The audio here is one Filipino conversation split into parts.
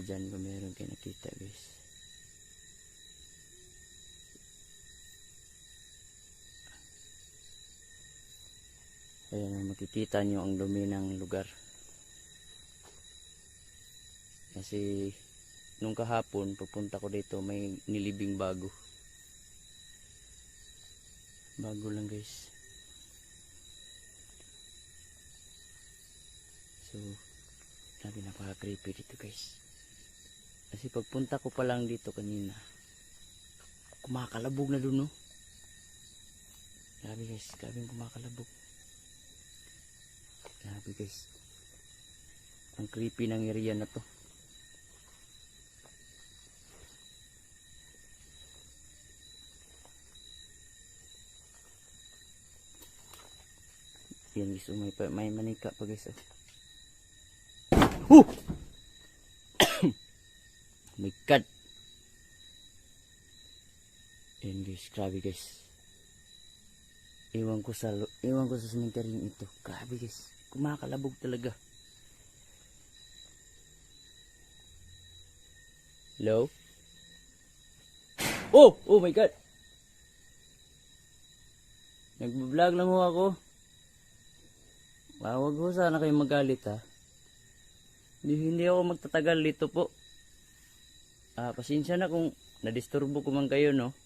kayo dyan kung meron kayo nakita guys. Ayan, makikita nyo ang dumi ng lugar. Kasi nung kahapon pupunta ko dito, may nilibing bago lang guys. So grabe, napaka creepy dito guys. Kasi pagpunta ko pa lang dito kanina, kumakalabog na dun, no? Grabe guys, grabe kumakalabog. Grabe guys, ang creepy ng area na to. Yan guys, may manika pa guys. Oh my god. Yan guys, grabe guys. Iwan ko sa cemetery ito. Grabe guys, kumakalabog talaga. Hello? Oh my god. Nagbo-vlog lang ho ako. Wag ho sana kayo magalit ha. Hindi ako magtatagal dito po. Pasensya na kung nadisturbo ko man kayo, no.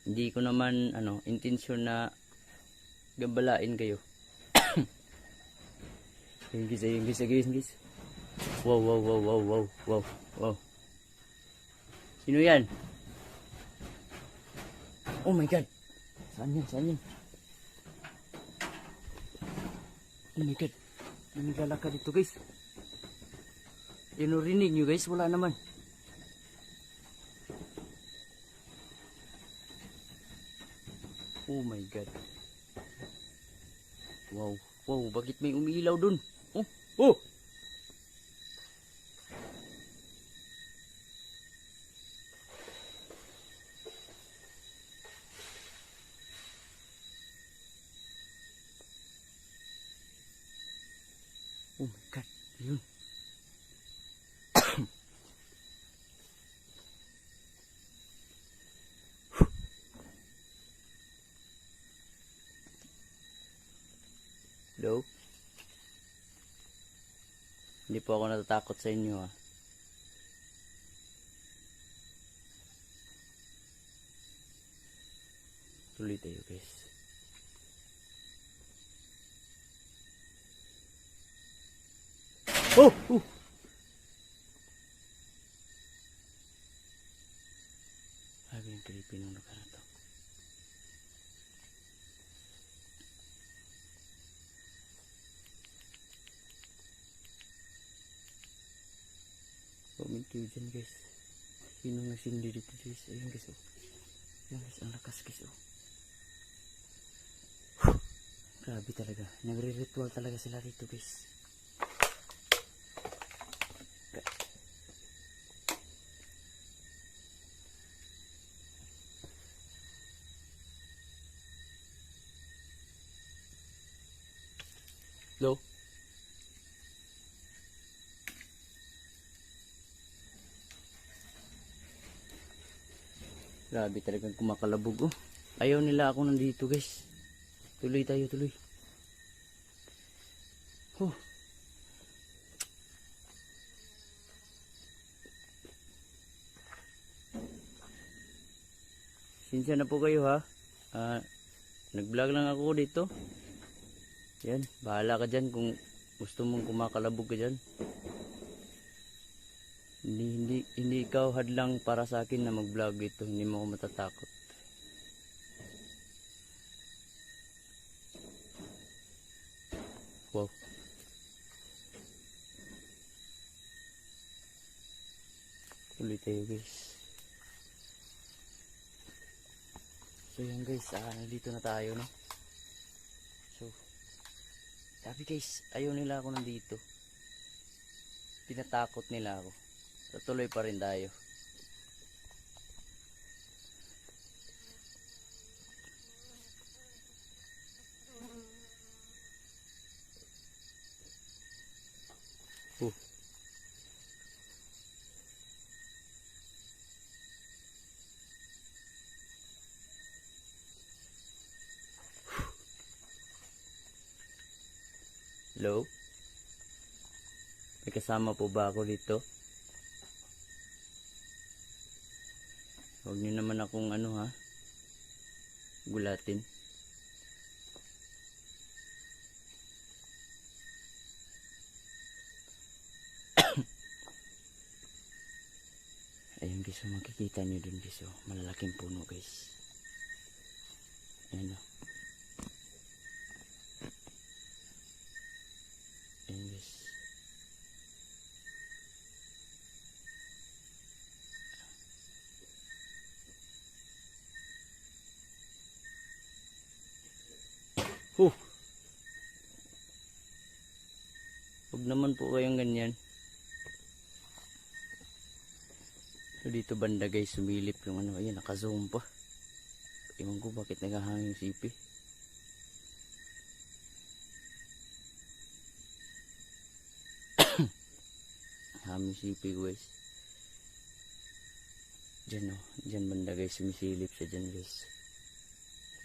Hindi ko naman intensyon na gambalain kayo. Ayun guys. Wow. Sino yan? Oh my god. Saan yan? Oh my god. Naglalakad dito guys. Yan o, rinig nyo guys, wala naman. Oh my god. Wow, bakit may umiilaw dun? Oh! Oh my god, yun. Hello? Hindi po ako natatakot sa inyo ha. Tuloy tayo guys. Oh! Grabe yung creepy ng lugar na to. Comment kayo dyan guys. Sino nagsindi dito guys? Ayun guys oh. Ayun guys, ang lakas guys oh. Grabe talaga. Nagre-ritual talaga sila dito guys. Hello? Grabe talagang kumakalabog oh. Ayaw nila ako nandito guys. Tuloy tayo. Sinsya na po kayo ha. Nag-vlog lang ako dito. Yan, bahala ka dyan kung gusto mong kumakalabog ka dyan. Hindi ikaw hadlang para sa akin na mag-vlog dito. Hindi mo ako matatakot. Wow. Tuloy tayo guys. So yan guys, nandito na tayo no. So sabi guys, ayaw nila ako nandito. Tinatakot nila ako. So tuloy pa rin tayo. Hello? May kasama po ba ako dito? Huwag niyo naman akong gulatin. Ayun guys, makikita niyo dun guys, malalaking puno guys. Ayan o. Ayan guys. Huwag naman po kayong ganyan. So dito banda guys, sumilip yung ayan, naka-zoom pa. Ewan ko bakit naghahangin yung sipi. Hangin sipi guys. Diyan banda guys, sumisilip siya dyan guys.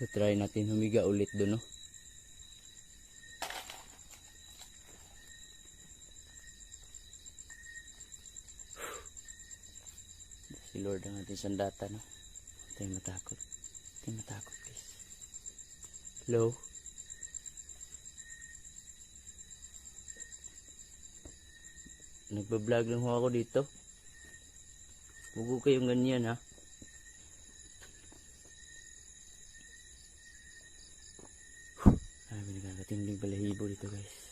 So try natin humiga ulit doon Si Lord ang ating sandata, no? Huwag tayong matakot. Huwag tayong matakot, guys. Hello? Nagbablog lang ho ako dito. Huwag ko kayong ganyan, ha? Ay, nagkakatingling balahibo dito, guys.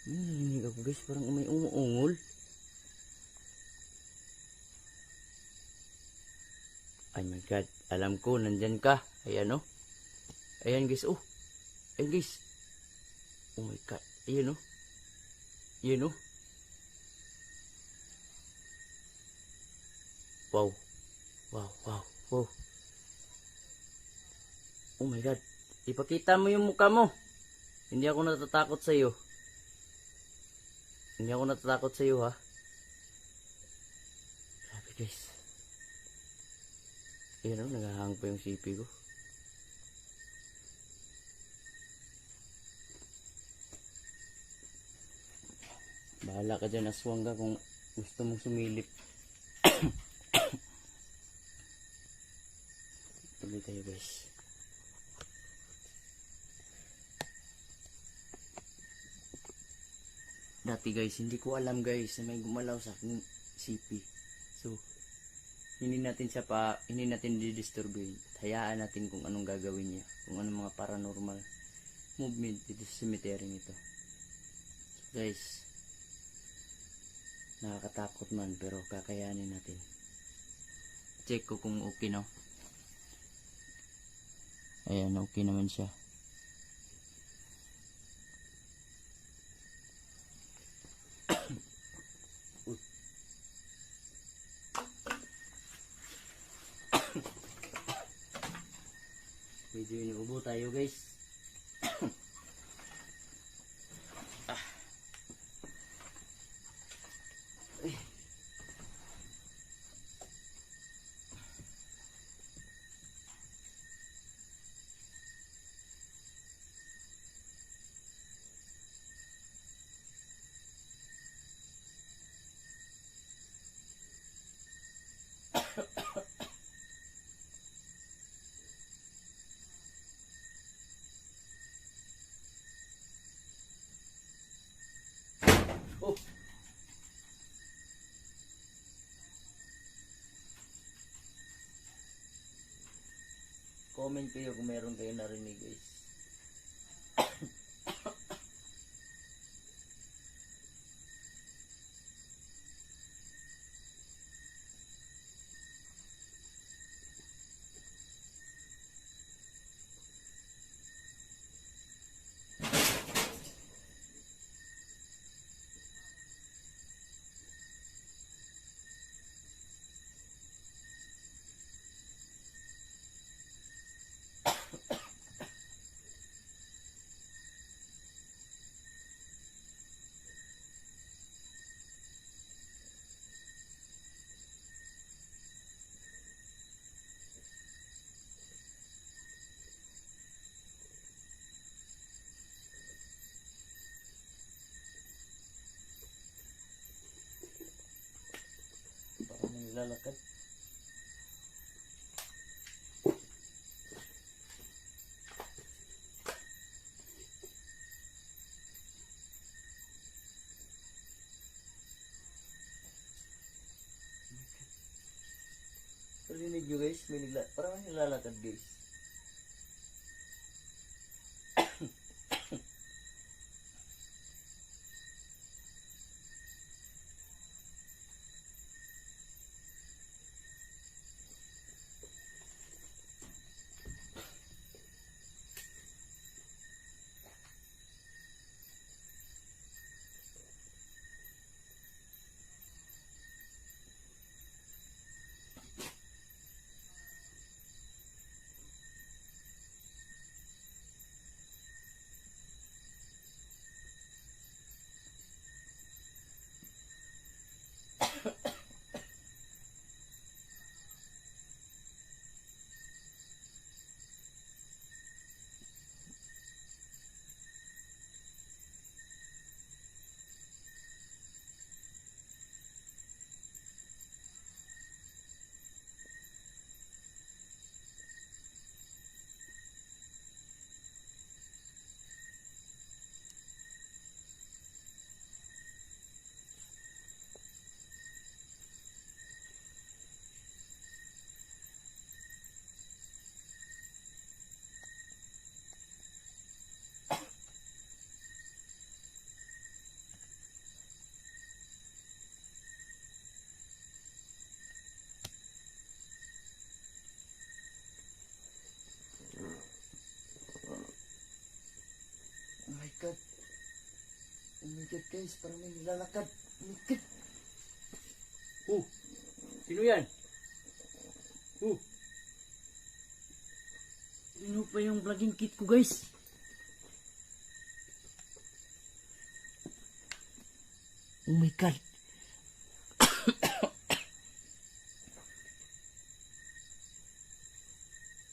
Narinig ako guys, parang may umuungol. Oh my god, alam ko nandyan ka. Ayan ayan guys, ayan guys. Oh my god, ayan ayan wow. Oh my god, ipakita mo yung mukha mo. Hindi ako natatakot sa iyo. Hindi ako natatakot sa iyo, ha. Grabe guys. Ayan nagahang pa yung sipi ko. Bahala ka dyan, aswang ka kung gusto mong sumilip. Tuloy tayo guys. Dati guys, hindi ko alam guys na may gumalaw sa aking CP. So, hindi natin didisturbuhin. Hayaan natin kung anong gagawin niya. Kung anong mga paranormal movement dito sa cemetery nito. So guys, nakakatakot man pero kakayanin natin. Check ko kung okay, no? Ayan, okay naman siya. Medyo inuubo tayo guys. Oh. Comment kayo kung meron kayo narinig guys. naglalakad. Parinig nyo guys, parang may naglalakad guys. Oh my god. Oh my god guys, parang may nilalakad. Oh my god. Oh, sino yan? Oh. Sino pa yung vlogging kit ko guys? Oh my god.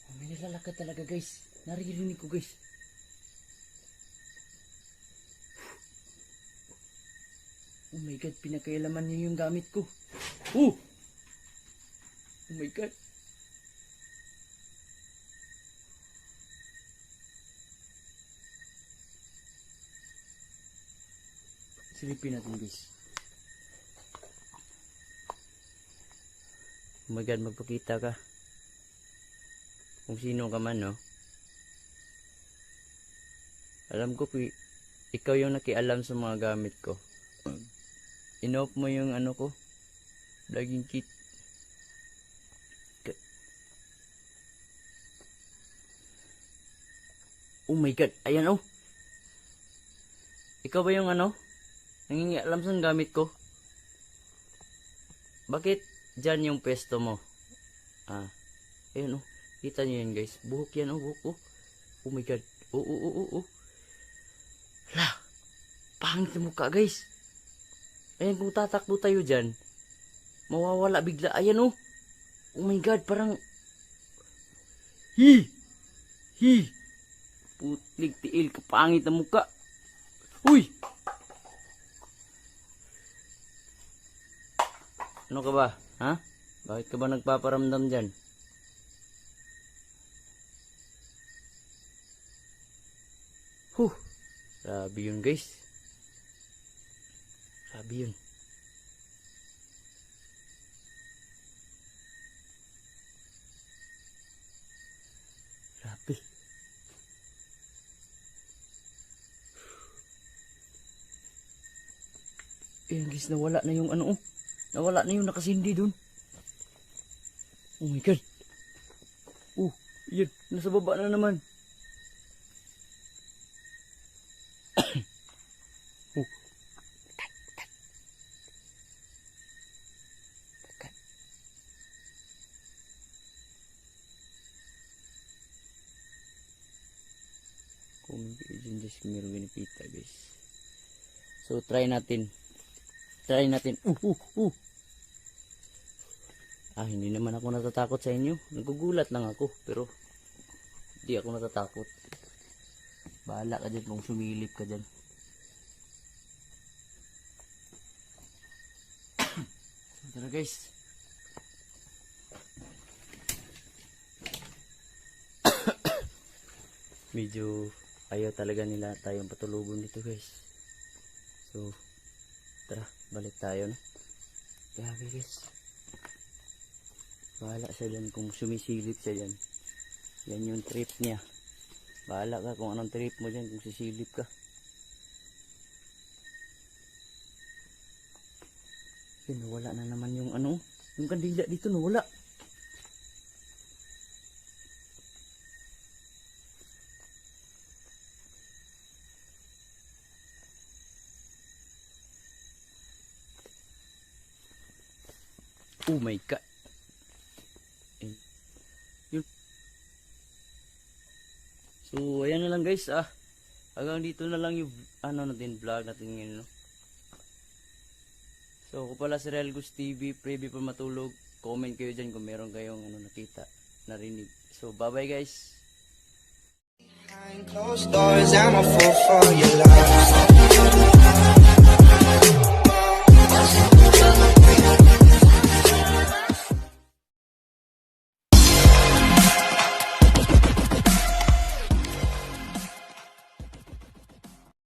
Oh, may nilalakad talaga guys. Naririnig ko guys. Oh my god, pinakailaman niyo yung gamit ko. Oh! Oh my god. Silipin natin guys. Oh my god, magpakita ka. Kung sino ka man, no? Alam ko, ikaw yung nakialam sa mga gamit ko. In-off mo yung ano ko, vlogging kit. Oh my god, ayan oh. Ikaw ba yung ano? Nangingialam sa gamit ko? Bakit dyan yung pwesto mo? Ayan oh. Kita nyo yan guys. Buhok yan oh, buhok oh. Oh my god. Oh. Lah, pangit na mukha guys. Ayan, kung tatakbo tayo dyan, mawawala bigla. Ayan oh. Oh my god, parang... Hi! Putlig tiil, kapangit na mukha. Uy! Ano ka ba? Ha? Bakit ka ba nagpaparamdam dyan? Grabe yun guys. Grabe yun. Grabe. Ayan guys, nawala na yung ano oh. Nawala na yung nakasindi dun. Oh my god. Oh, yan. Nasa baba na naman. Oh. Takat. Kung dyan guys, meron binipita guys. So, try natin. Hindi naman ako natatakot sa inyo. Nagugulat lang ako. Pero, hindi ako natatakot. Bahala ka dyan kung sumilip ka dyan. So, tara guys. medyo ayaw talaga nila tayong patulubon dito guys. So tara, balik tayo no. Grabe guys, bahala siya dyan kung sumisilip siya dyan. Yan yung trip niya. Bahala ka kung anong trip mo dyan kung sisilip ka. Nawala na naman yung ano, yung kandila dito nawala. Oh my god. Yun. So ayan na lang guys hanggang dito na lang yung ano natin vlog natin ngayon no. So ako pala si Relgus TV, pray before matulog. Comment kayo dyan kung meron kayong ano nakita, narinig. So bye bye guys. Behind closed doors, I'm a fool for your love.